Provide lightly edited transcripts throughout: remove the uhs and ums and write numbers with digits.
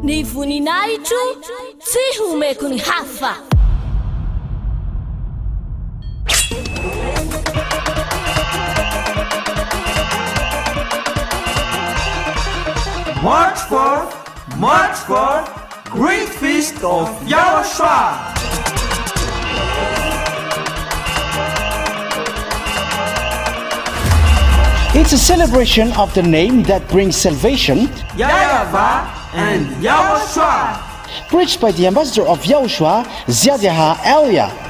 Ny voninahitro tsy homeko ny hafa. March 4th, Great Feast of YAHOSHUAH. It's a celebration of the name that brings salvation, YAHVAH and YAHOSHUAH. preached by the ambassador of YAHOSHUAH, YAHVAH.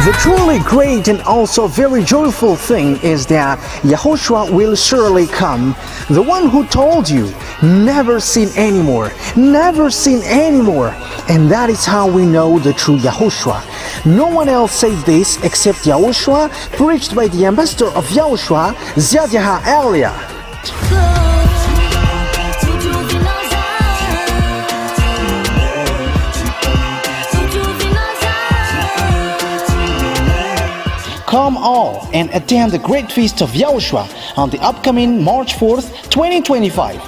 The truly great and also very joyful thing is that YAHOSHUAH will surely come. The one who told you, never sin anymore, never sin anymore. And that is how we know the true YAHOSHUAH. No one else said this except YAHOSHUAH, preached by the ambassador of YAHOSHUAH, YAHVAH. Come all and attend the Great Feast of YAHOSHUAH on the upcoming March 4th, 2025.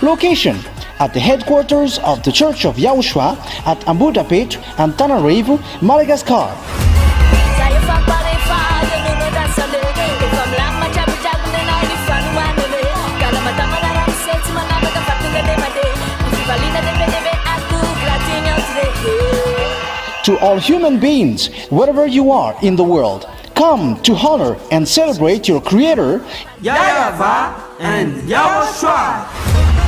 Location: at the headquarters of the Church of YAHOSHUAH at Ambohidrapeto Antananarivo Madagascar. To all human beings, wherever you are in the world, come to honor and celebrate your Creator, YAHVAH and YAHOSHUAH.